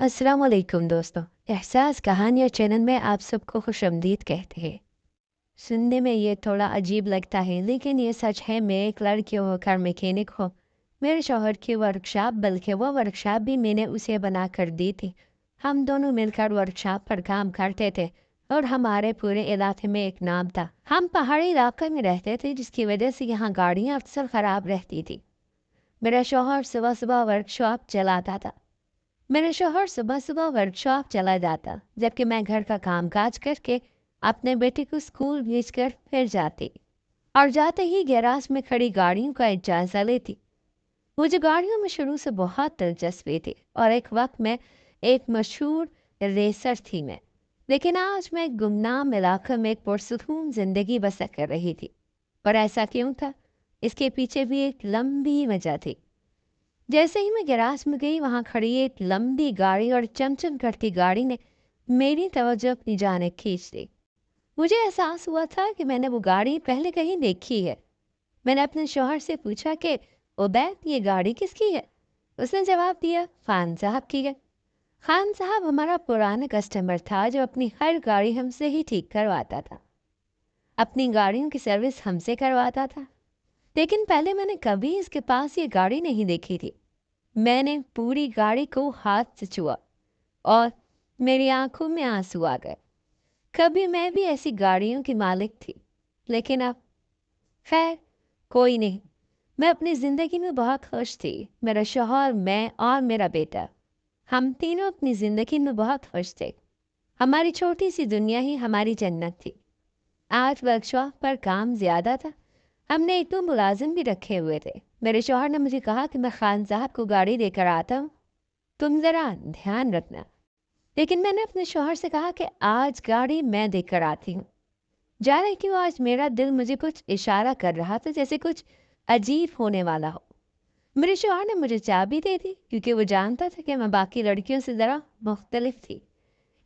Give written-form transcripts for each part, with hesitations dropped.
अस्सलाम वालेकुम दोस्तों। एहसास कहानियाँ चैनल में आप सबको खुशामदीद कहते हैं। सुनने में ये थोड़ा अजीब लगता है, लेकिन ये सच है। मैं एक लड़की होकर मैकेनिक हूँ। मेरे शौहर की वर्कशॉप, बल्कि वो वर्कशॉप भी मैंने उसे बना कर दी थी। हम दोनों मिलकर वर्कशॉप पर काम करते थे और हमारे पूरे इलाके में एक नाम था। हम पहाड़ी इलाके में रहते थे, जिसकी वजह से यहाँ गाड़ियाँ अक्सर ख़राब रहती थी। मेरा शौहर सुबह सुबह वर्कशॉप चलाता था। मेरा शौहर सुबह सुबह वर्कशॉप चला जाता, जबकि मैं घर का कामकाज करके अपने बेटे को स्कूल भेजकर फिर जाती। और जाते ही गैराज में खड़ी गाड़ियों का जायजा लेती। मुझे गाड़ियों में शुरू से बहुत दिलचस्पी थी और एक वक्त में एक मशहूर रेसर थी मैं। लेकिन आज मैं एक गुमनाम इलाके में एक पुरसुकून जिंदगी बसर कर रही थी। पर ऐसा क्यों था? इसके पीछे भी एक लंबी वजह थी। जैसे ही मैं गैराज में गई, वहां खड़ी एक लंबी गाड़ी और चमचम करती गाड़ी ने मेरी तवज्जो अपनी जानिब खींच ली। मुझे एहसास हुआ था कि मैंने वो गाड़ी पहले कहीं देखी है। मैंने अपने शौहर से पूछा कि उबैद, ये गाड़ी किसकी है? उसने जवाब दिया, खान साहब की है। खान साहब हमारा पुराना कस्टमर था, जो अपनी हर गाड़ी हमसे ही ठीक करवाता था। अपनी गाड़ियों की सर्विस हमसे करवाता था। लेकिन पहले मैंने कभी इसके पास ये गाड़ी नहीं देखी थी। मैंने पूरी गाड़ी को हाथ से छुआ और मेरी आंखों में आंसू आ गए। कभी मैं भी ऐसी गाड़ियों की मालिक थी, लेकिन अब खैर, कोई नहीं। मैं अपनी ज़िंदगी में बहुत खुश थी। मेरा शौहर, मैं और मेरा बेटा, हम तीनों अपनी ज़िंदगी में बहुत खुश थे। हमारी छोटी सी दुनिया ही हमारी जन्नत थी। आज वर्कशॉप पर काम ज़्यादा था। हमने एक दो मुलाजिम भी रखे हुए थे। मेरे शौहर ने मुझे कहा कि मैं खान साहब को गाड़ी देकर आता हूँ, तुम ज़रा ध्यान रखना। लेकिन मैंने अपने शौहर से कहा कि आज गाड़ी मैं देकर आती हूँ। जाने क्यों आज मेरा दिल मुझे कुछ इशारा कर रहा था, जैसे कुछ अजीब होने वाला हो। मेरे शौहर ने मुझे चाबी दे दी, क्योंकि वो जानता था कि मैं बाकी लड़कियों से ज़रा मुख्तलिफ थी।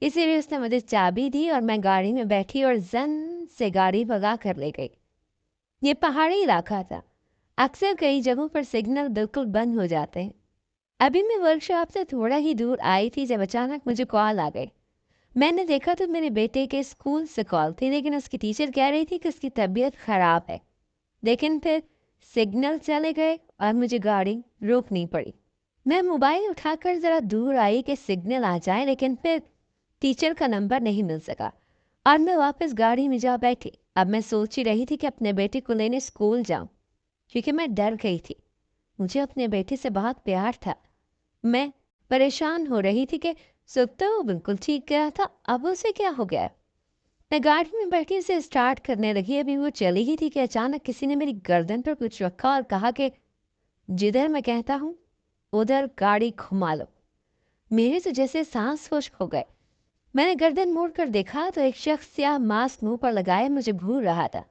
इसीलिए उसने मुझे चाबी दी और मैं गाड़ी में बैठी और जन से गाड़ी भगा कर ले गई। ये पहाड़ी इलाका था। अक्सर कई जगहों पर सिग्नल बिल्कुल बंद हो जाते हैं। अभी मैं वर्कशॉप से थोड़ा ही दूर आई थी जब अचानक मुझे कॉल आ गई। मैंने देखा तो मेरे बेटे के स्कूल से कॉल थी, लेकिन उसकी टीचर कह रही थी कि उसकी तबीयत खराब है। लेकिन फिर सिग्नल चले गए और मुझे गाड़ी रोकनी पड़ी। मैं मोबाइल उठाकर ज़रा दूर आई कि सिग्नल आ जाए, लेकिन फिर टीचर का नंबर नहीं मिल सका और मैं वापस गाड़ी में जा बैठी। अब मैं सोच ही रही थी कि अपने बेटे को लेने स्कूल जाऊं, क्योंकि मैं डर गई थी। मुझे अपने बेटे से बहुत प्यार था। मैं परेशान हो रही थी कि सुबह तो वो बिल्कुल ठीक गया था, अब उसे क्या हो गया। मैं गाड़ी में बैठी से स्टार्ट करने लगी, अभी वो चली ही थी कि अचानक किसी ने मेरी गर्दन पर कुछ रखा और कहा कि जिधर मैं कहता हूँ उधर गाड़ी घुमा लो। मेरे तो जैसे सांस खुश्क हो गए। मैंने गर्दन मोड़ कर देखा तो एक शख्स स्याह मास्क मुंह पर लगाए मुझे घूर रहा था।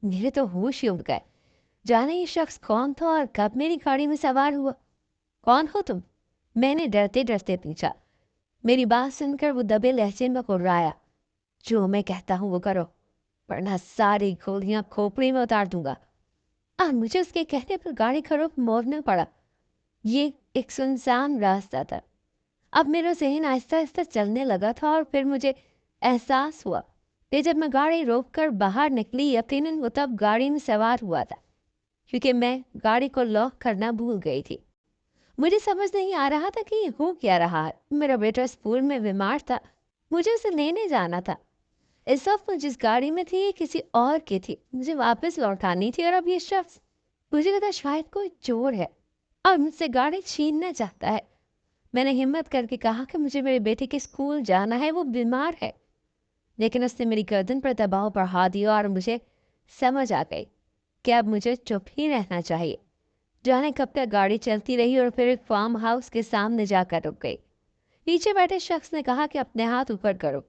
मेरे तो होश ही उड़ गए। जाने ये शख्स कौन था और कब मेरी गाड़ी में सवार हुआ। कौन हो तुम? मैंने डरते डरते पूछा। मेरी बात सुनकर वो दबे लहजे में कुर्राया, जो मैं कहता हूँ वो करो, वरना सारी गोलियां खोपड़ी में उतार दूंगा। और मुझे उसके कहने पर गाड़ी का रुख मोड़ना पड़ा। ये एक सुनसान रास्ता था। अब मेरा ज़हन आहिस्ता आहिस्ता चलने लगा था और फिर मुझे एहसास हुआ कि जब मैं गाड़ी रोक कर बाहर निकली, यकीनन वो तब गाड़ी में सवार हुआ था, क्योंकि मैं गाड़ी को लॉक करना भूल गई थी। मुझे समझ नहीं आ रहा था कि ये हो क्या रहा है। मेरा बेटा स्कूल में बीमार था, मुझे उसे लेने जाना था। इस वक्त मैं जिस गाड़ी में थी, ये किसी और की थी, मुझे वापस लौटानी थी। और अब ये शख्स, मुझे लगा शायद कोई चोर है और मुझसे गाड़ी छीनना चाहता है। मैंने हिम्मत करके कहा कि मुझे मेरे बेटे के स्कूल जाना है, वो बीमार है। लेकिन उसने मेरी गर्दन पर दबाव बढ़ा दिया और मुझे समझ आ गई कि अब मुझे चुप ही रहना चाहिए। जाने कब तक गाड़ी चलती रही और फिर एक फार्म हाउस के सामने जाकर रुक गई। पीछे बैठे शख्स ने कहा कि अपने हाथ ऊपर करो।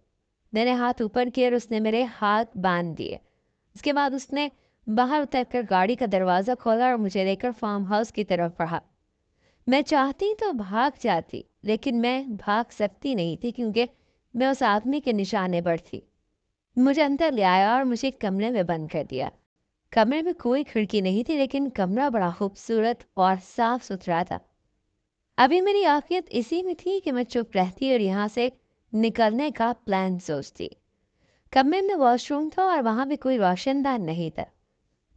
मैंने हाथ ऊपर किए और उसने मेरे हाथ बांध दिए। उसके बाद उसने बाहर उतरकर गाड़ी का दरवाज़ा खोला और मुझे लेकर फार्म हाउस की तरफ बढ़ा। मैं चाहती तो भाग जाती, लेकिन मैं भाग सकती नहीं थी, क्योंकि मैं उस आदमी के निशाने पर थी। मुझे अंदर ले आया और मुझे एक कमरे में बंद कर दिया। कमरे में कोई खिड़की नहीं थी, लेकिन कमरा बड़ा खूबसूरत और साफ सुथरा था। अभी मेरी आफियत इसी में थी कि मैं चुप रहती और यहाँ से निकलने का प्लान सोचती। कमरे में वॉशरूम था और वहाँ भी कोई रोशनदान नहीं था।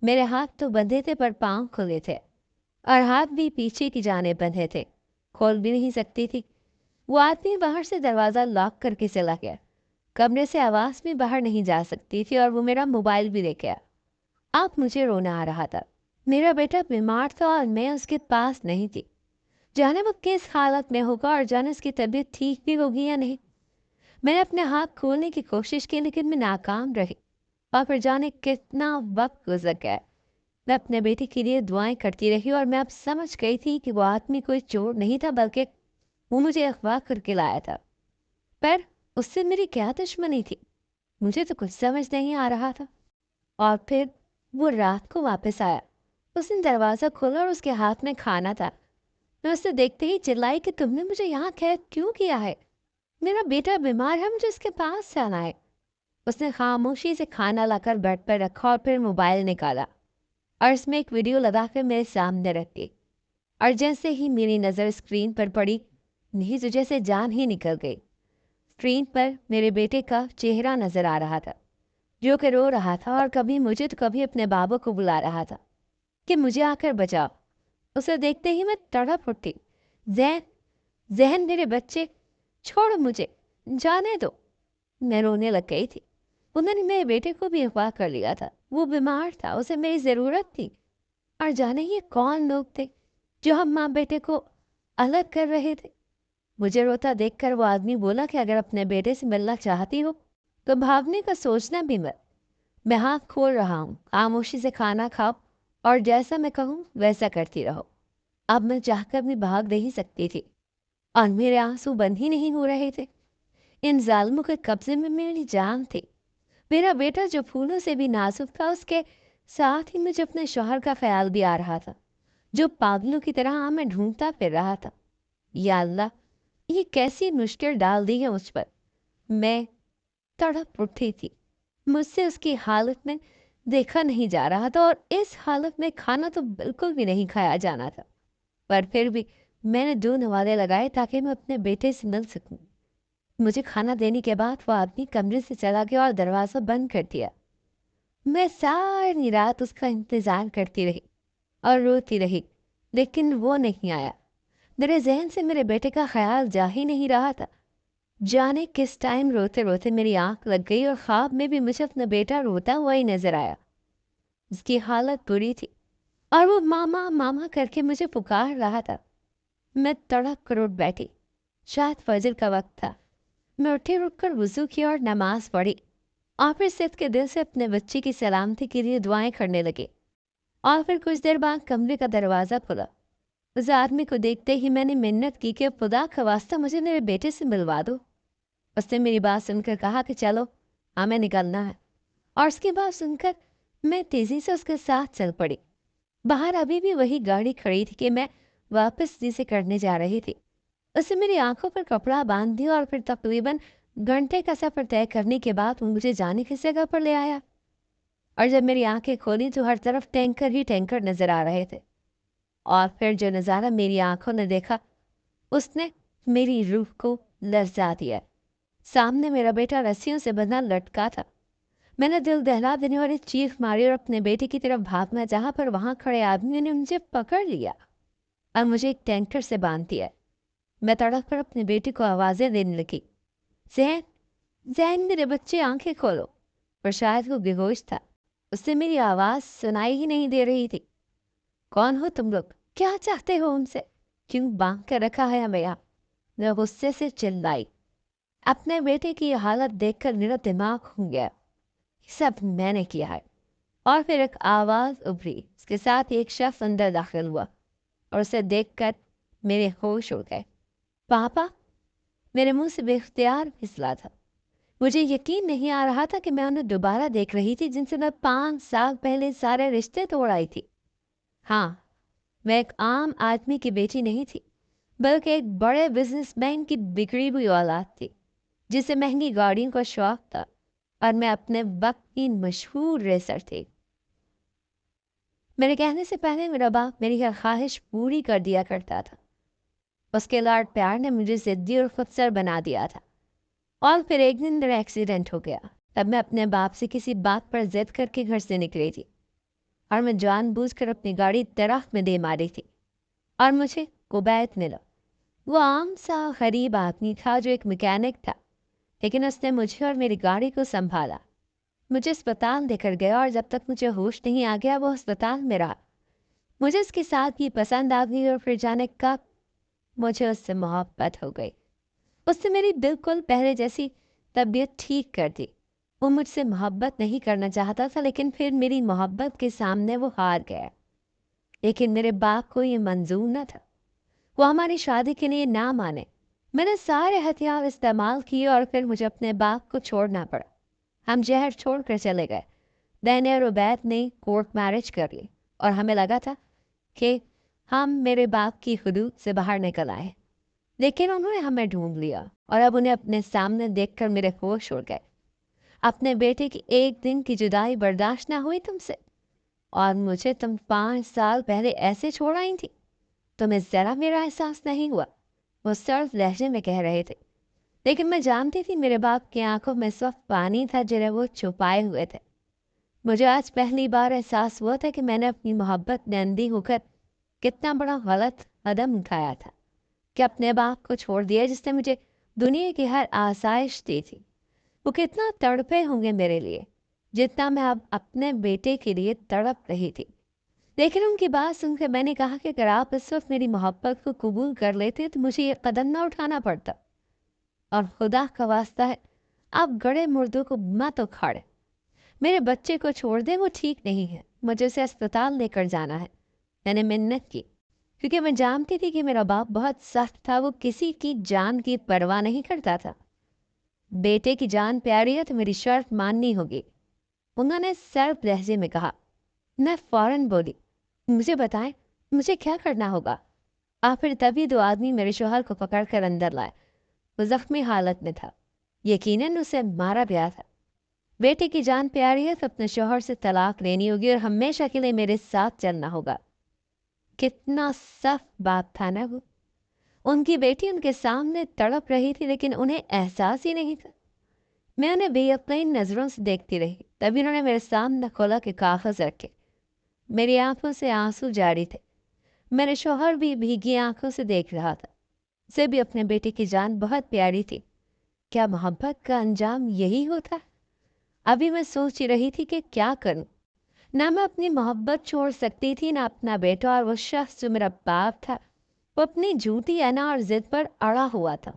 मेरे हाथ तो बंधे थे पर पाँव खुले थे और हाथ भी पीछे की जाने बंधे थे, खोल भी नहीं सकती थी। वो आदमी बाहर से दरवाज़ा लॉक करके चला गया। कमरे से आवाज़ भी बाहर नहीं जा सकती थी और वो मेरा मोबाइल भी ले गया। अब मुझे रोना आ रहा था। मेरा बेटा बीमार था और मैं उसके पास नहीं थी। जाने वो किस हालत में होगा और जाने उसकी तबीयत ठीक भी होगी या नहीं। मैंने अपने हाथ खोलने की कोशिश की लेकिन मैं नाकाम रही और फिर जाने कितना वक्त गुजर गया। मैं अपने बेटे के लिए दुआएं करती रही और मैं अब समझ गई थी कि वो आदमी कोई चोर नहीं था बल्कि वो मुझे अगवा करके लाया था। पर उससे मेरी क्या दुश्मनी थी, मुझे तो कुछ समझ नहीं आ रहा था। और फिर वो रात को वापस आया। उसने दरवाज़ा खोला और उसके हाथ में खाना था। मैं उसे देखते ही चिल्लाई कि तुमने मुझे यहाँ कैद क्यों किया है? मेरा बेटा बीमार है, मुझे उसके पास जाना है। उसने खामोशी से खाना लाकर बेड पर रखा और फिर मोबाइल निकाला और इसमें एक वीडियो लगाकर मेरे सामने रख दी। और जैसे ही मेरी नज़र स्क्रीन पर पड़ी, नहीं तो जैसे जान ही निकल गई। स्क्रीन पर मेरे बेटे का चेहरा नजर आ रहा था, जो कि रो रहा था और कभी मुझे तो कभी अपने बाबा को बुला रहा था कि मुझे आकर बचाओ। उसे देखते ही मैं तड़प उठी। जैन, जहन मेरे बच्चे, छोड़ो मुझे, जाने दो। मैं रोने लग गई थी। उन्होंने मेरे बेटे को भी अगवा कर लिया था। वो बीमार था, उसे मेरी ज़रूरत थी। और जाने ये कौन लोग थे जो हम माँ बेटे को अलग कर रहे थे। मुझे रोता देखकर वो आदमी बोला कि अगर अपने बेटे से मिलना चाहती हो तो भावने का सोचना भी मत। मैं हाथ खोल रहा हूँ, खामोशी से खाना खाओ और जैसा मैं कहूँ वैसा करती रहो। अब मैं चाहकर भी भाग नहीं सकती थी और मेरे आंसू बंद ही नहीं हो रहे थे। इन जालिमों के कब्जे में मेरी जान थी। मेरा बेटा जो फूलों से भी नाजुक था, उसके साथ ही मुझे अपने शौहर का ख्याल भी आ रहा था, जो पागलों की तरह हमें ढूंढता फिर रहा था। या अल्लाह, ये कैसी मुश्किल डाल दी है मुझ पर। मैं तड़प उठी थी। मुझसे उसकी हालत में देखा नहीं जा रहा था और इस हालत में खाना तो बिल्कुल भी नहीं खाया जाना था। पर फिर भी मैंने 2 नवाले लगाए ताकि मैं अपने बेटे से मिल सकूं। मुझे खाना देने के बाद वो आदमी कमरे से चला गया और दरवाज़ा बंद कर दिया। मैं सारी रात उसका इंतज़ार करती रही और रोती रही, लेकिन वो नहीं आया। मेरे ज़हन से मेरे बेटे का ख्याल जा ही नहीं रहा था। जाने किस टाइम रोते रोते मेरी आंख लग गई और ख्वाब में भी मुझे अपना बेटा रोता हुआ ही नजर आया। उसकी हालत बुरी थी और वो मामा मामा करके मुझे पुकार रहा था। मैं तड़प कर उठ बैठी। शायद फजर का वक्त था। मैं उठी, उठकर वजू की और नमाज पढ़ी और फिर सिद्ध के दिल से अपने बच्चे की सलामती के लिए दुआएं करने लगी। और फिर कुछ देर बाद कमरे का दरवाज़ा खुला। उस आदमी को देखते ही मैंने मिन्नत की कि खुदा का वास्ता मुझे मेरे बेटे से मिलवा दो। उसने मेरी बात सुनकर कहा कि चलो, हमें निकलना है। और उसकी बात सुनकर मैं तेज़ी से उसके साथ चल पड़ी। बाहर अभी भी वही गाड़ी खड़ी थी कि मैं वापस जिसे करने जा रही थी। उसने मेरी आंखों पर कपड़ा बांध दिया और फिर तकरीबन घंटे का सफ़र तय करने के बाद वो मुझे जाने की जगह पर ले आया। और जब मेरी आंखें खोली तो हर तरफ टैंकर ही टैंकर नजर आ रहे थे। और फिर जो नज़ारा मेरी आंखों ने देखा, उसने मेरी रूह को लर्जा दिया। सामने मेरा बेटा रस्सियों से बंधा लटका था। मैंने दिल दहला देने वाली चीख मारी और अपने बेटे की तरफ भागना जहाँ पर वहाँ खड़े आदमी ने मुझे पकड़ लिया और मुझे एक टैंकर से बांध दिया। मैं तड़प कर अपने बेटे को आवाज़ें देने लगी। जैन, जैन मेरे बच्चे, आंखें खोलो। पर शायद वो बेहोश था। उससे मेरी आवाज़ सुनाई ही नहीं दे रही थी। कौन हो तुम लोग? क्या चाहते हो उनसे? क्यों बांध कर रखा है हमें यहाँ? मैं गुस्से से चिल्लाई। अपने बेटे की हालत देखकर मेरा दिमाग घूम गया। सब मैंने किया है। और फिर एक आवाज़ उभरी। उसके साथ एक शख्स अंदर दाखिल हुआ और उसे देखकर मेरे होश उड़ गए। पापा, मेरे मुंह से बेख्तियार फिसला था। मुझे यकीन नहीं आ रहा था कि मैं उन्हें दोबारा देख रही थी जिनसे मैं 5 साल पहले सारे रिश्ते तोड़ आई थी। हाँ, मैं एक आम आदमी की बेटी नहीं थी, बल्कि एक बड़े बिजनेसमैन की बिगड़ी हुई औलाद थी, जिसे महंगी गाड़ियों का शौक था और मैं अपने वक्त की मशहूर रेसर थी। मेरे कहने से पहले मेरा बाप मेरी हर ख्वाहिश पूरी कर दिया करता था। اس کے لاڈ پیار نے مجھے ضدی اور خودسر بنا دیا تھا۔ اور پھر ایک دن میرا ایکسیڈنٹ ہو گیا۔ تب میں اپنے باپ سے کسی بات پر ضد کر کے گھر سے نکلی تھی اور میں جان بوجھ کر اپنی گاڑی درخت میں دے ماری تھی اور مجھے کوبیت ملا۔ وہ عام سا غریب آدمی تھا جو ایک میکینک تھا، لیکن اس نے مجھے اور میری گاڑی کو سنبھالا، مجھے اسپتال لے کر گیا اور جب تک مجھے ہوش نہیں آ گیا وہ اسپتال میں رہا۔ مجھے اس کی سادگی پسند آ گئی اور پھر جانے کب مجھے اس سے محبت ہو گئی۔ اس نے میری بالکل پہلے جیسی طبیعت ٹھیک کر دی۔ وہ مجھ سے محبت نہیں کرنا چاہتا تھا، لیکن پھر میری محبت کے سامنے وہ ہار گیا۔ لیکن میرے باپ کو یہ منظور نہ تھا، وہ ہماری شادی کے لیے نہ مانے۔ میں نے سارے ہتھیار استعمال کیے اور پھر مجھے اپنے باپ کو چھوڑنا پڑا۔ ہم شہر چھوڑ کر چلے گئے۔ دین اور عبید نے کورٹ میرج کر لی اور ہمیں لگا تھا کہ ہم میرے باپ کی حدود سے باہر نکل آئے، لیکن انہوں نے ہمیں ڈھونڈ لیا اور اب انہیں اپنے سامنے دیکھ کر میرے ہوش اڑ گئے۔ اپنے بیٹے کی ایک دن کی جدائی برداشت نہ ہوئی تم سے، اور مجھے تم 5 سال پہلے ایسے چھوڑ آئی تھی، تمہیں ذرا میرا احساس نہیں ہوا، وہ سرد لہجے میں کہہ رہے تھے۔ لیکن میں جانتی تھی میرے باپ کی آنکھوں میں اس وقت پانی تھا جنہیں وہ چھپائے ہوئے تھے۔ مجھے آج پہلی بار احساس ہوا تھا کہ میں نے اپنی محبت میں اندھی ہو کر کتنا بڑا غلط قدم اٹھایا تھا، کہ اپنے باپ کو چھوڑ دیا جس نے مجھے دنیا کی ہر آسائش دی تھی۔ وہ کتنا تڑپے ہوں گے میرے لیے جتنا میں اب اپنے بیٹے کے لیے تڑپ رہی تھی۔ لیکن ان کی بات سن کے میں نے کہا کہ اگر آپ اس وقت میری محبت کو قبول کر لیتے تو مجھے یہ قدم نہ اٹھانا پڑتا، اور خدا کا واسطہ ہے آپ گڑے مردوں کو مت اکھاڑے۔ میرے بچے کو چھوڑ دیں، وہ ٹھیک نہیں ہے، مجھے اسے اسپتال لے کر جانا ہے۔ میں نے منت کی کیونکہ میں جانتی تھی کہ میرا باپ بہت سخت تھا، وہ کسی کی جان کی پرواہ نہیں کرتا تھا۔ بیٹے کی جان پیاری ہے تو میری شرط ماننی ہوگی، انہوں نے سرد لہجے میں کہا۔ میں فوراً بولی، مجھے بتائیں مجھے کیا کرنا ہوگا؟ آخر تبھی 2 آدمی میرے شوہر کو پکڑ کر اندر لائے۔ وہ زخمی حالت میں تھا، یقیناً اسے مارا گیا تھا۔ بیٹے کی جان پیاری ہے تو اپنے شوہر سے طلاق لینی ہوگی اور ہمیشہ کے لیے میرے ساتھ چلنا ہوگا۔ کتنا سخت باپ تھا نا وہ۔ ان کی بیٹی ان کے سامنے تڑپ رہی تھی لیکن انہیں احساس ہی نہیں تھا۔ میں انہیں بے یقین نظروں سے دیکھتی رہی، تبھی انہوں نے میرے سامنے کھولا کے کاغذ رکھے۔ میری آنکھوں سے آنسو جاری تھے۔ میرے شوہر بھی بھیگی آنکھوں سے دیکھ رہا تھا، اسے بھی اپنے بیٹے کی جان بہت پیاری تھی۔ کیا محبت کا انجام یہی ہوتا؟ ابھی میں سوچ ہی رہی تھی کہ کیا کروں۔ نہ میں اپنی محبت چھوڑ سکتی تھی، نہ اپنا بیٹا، اور وہ شخص جو میرا باپ تھا وہ اپنی جھوٹی انا اور ضد پر اڑا ہوا تھا۔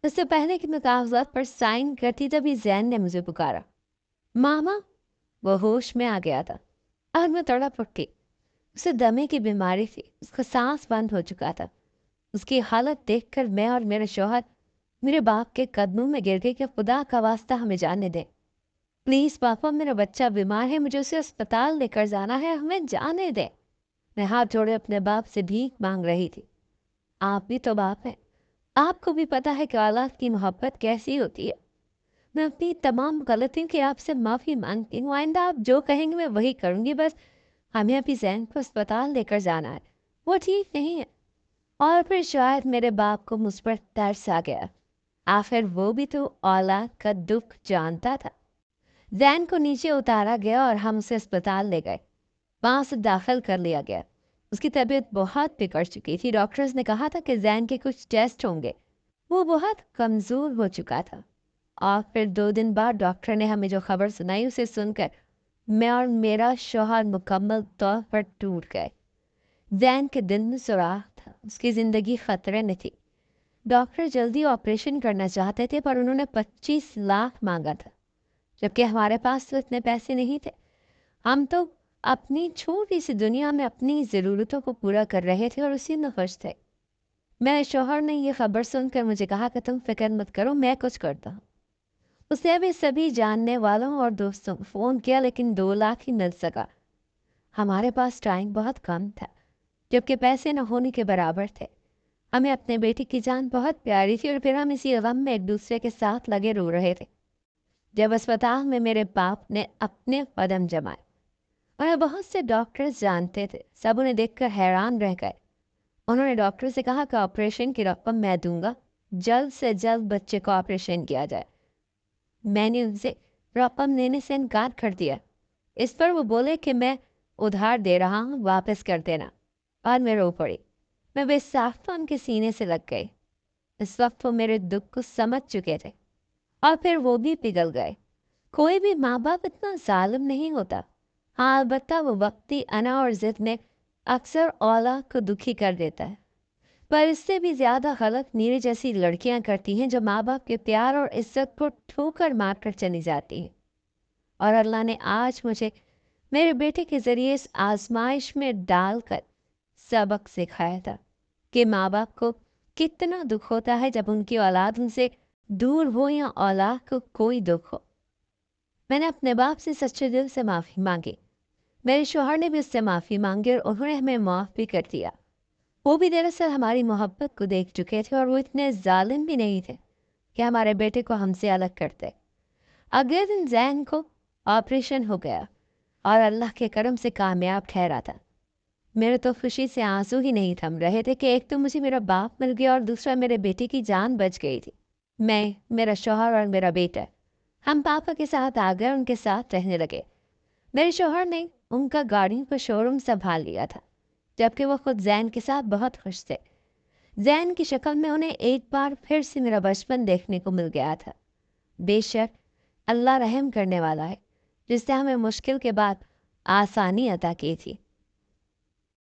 اس سے پہلے کہ میں کاغذات پر سائن کرتی تبھی زین نے مجھے پکارا، ماما۔ وہ ہوش میں آ گیا تھا اور میں تڑپ اٹھی۔ اسے دمے کی بیماری تھی، اس کا سانس بند ہو چکا تھا۔ اس کی حالت دیکھ کر میں اور میرے شوہر میرے باپ کے قدموں میں گر گئے کہ خدا کا واسطہ ہمیں جانے دیں۔ پلیز پاپا، میرا بچہ بیمار ہے، مجھے اسے اسپتال لے کر جانا ہے، ہمیں جانے دیں۔ میں ہاتھ جوڑے اپنے باپ سے بھیک مانگ رہی تھی۔ آپ بھی تو باپ ہیں، آپ کو بھی پتا ہے کہ اولاد کی محبت کیسی ہوتی ہے۔ میں اپنی تمام غلطیوں کی آپ سے معافی مانگتی ہوں، آئندہ آپ جو کہیں گے میں وہی کروں گی، بس ہمیں ابھی زین کو اسپتال لے کر جانا ہے، وہ ٹھیک نہیں ہے۔ اور پھر شاید میرے باپ کو مجھ پر ترس آ گیا، آخر وہ بھی تو اولاد کا دکھ جانتا تھا۔ زین کو نیچے اتارا گیا اور ہم اسے اسپتال لے گئے، وہاں سے داخل کر لیا گیا۔ اس کی طبیعت بہت بگڑ چکی تھی، ڈاکٹرز نے کہا تھا کہ زین کے کچھ ٹیسٹ ہوں گے، وہ بہت کمزور ہو چکا تھا۔ اور پھر 2 دن بعد ڈاکٹر نے ہمیں جو خبر سنائی اسے سن کر میں اور میرا شوہر مکمل طور پر ٹوٹ گئے۔ زین کے دل میں سوراخ تھا، اس کی زندگی خطرے میں تھی۔ ڈاکٹر جلدی آپریشن کرنا چاہتے تھے پر انہوں نے 25 لاکھ مانگا تھا، جبکہ ہمارے پاس تو اتنے پیسے نہیں تھے۔ ہم تو اپنی چھوٹی سی دنیا میں اپنی ضرورتوں کو پورا کر رہے تھے اور اسی میں خوش تھے۔ میرے شوہر نے یہ خبر سن کر مجھے کہا کہ تم فکر مت کرو، میں کچھ کرتا ہوں۔ اس نے بھی سبھی جاننے والوں اور دوستوں کو فون کیا لیکن 2 لاکھ ہی مل سکا۔ ہمارے پاس ٹائم بہت کم تھا، جبکہ پیسے نہ ہونے کے برابر تھے۔ ہمیں اپنے بیٹی کی جان بہت پیاری تھی اور پھر ہم اسی غم میں ایک دوسرے کے ساتھ لگے رو رہے تھے جب اسپتال میں میرے باپ نے اپنے قدم جمائے۔ اور بہت سے ڈاکٹرز جانتے تھے، سب انہیں دیکھ کر حیران رہ گئے۔ انہوں نے ڈاکٹر سے کہا کہ آپریشن کی رقم میں دوں گا، جلد سے جلد بچے کو آپریشن کیا جائے۔ میں نے ان سے رقم لینے سے انکار کر دیا۔ اس پر وہ بولے کہ میں ادھار دے رہا ہوں، واپس کر دینا، اور میں رو پڑی۔ میں بے ساختہ ان کے سینے سے لگ گئی۔ اس وقت وہ میرے دکھ کو سمجھ چکے تھے اور پھر وہ بھی پگھل گئے۔ کوئی بھی ماں باپ اتنا ظالم نہیں ہوتا۔ ہاں البتہ وہ وقتی انا اور ضد میں اکثر اولاد کو دکھی کر دیتا ہے، پر اس سے بھی زیادہ غلط نیری جیسی لڑکیاں کرتی ہیں جو ماں باپ کے پیار اور عزت کو ٹھوکر مار کر چلی جاتی ہیں۔ اور اللہ نے آج مجھے میرے بیٹے کے ذریعے اس آزمائش میں ڈال کر سبق سکھایا تھا کہ ماں باپ کو کتنا دکھ ہوتا ہے جب ان کی اولاد ان سے دور ہو یا اولاد کو کوئی دکھ ہو۔ میں نے اپنے باپ سے سچے دل سے معافی مانگی۔ میرے شوہر نے بھی اس سے معافی مانگی اور انہوں نے ہمیں معاف بھی کر دیا۔ وہ بھی دراصل ہماری محبت کو دیکھ چکے تھے اور وہ اتنے ظالم بھی نہیں تھے کہ ہمارے بیٹے کو ہم سے الگ کرتے۔ اگلے دن زین کو آپریشن ہو گیا اور اللہ کے کرم سے کامیاب ٹھہرا تھا۔ میرے تو خوشی سے آنسو ہی نہیں تھم رہے تھے کہ ایک تو مجھے میرا باپ مل گیا اور دوسرا میرے بیٹے کی جان بچ گئی تھی۔ میں، میرا شوہر اور میرا بیٹا ہم پاپا کے ساتھ آ گئے، ان کے ساتھ رہنے لگے۔ میرے شوہر نے ان کا گاڑیوں کا شو روم سنبھال لیا تھا، جبکہ وہ خود زین کے ساتھ بہت خوش تھے۔ زین کی شکل میں انہیں ایک بار پھر سے میرا بچپن دیکھنے کو مل گیا تھا۔ بے شک اللہ رحم کرنے والا ہے، جس نے ہمیں مشکل کے بعد آسانی عطا کی تھی۔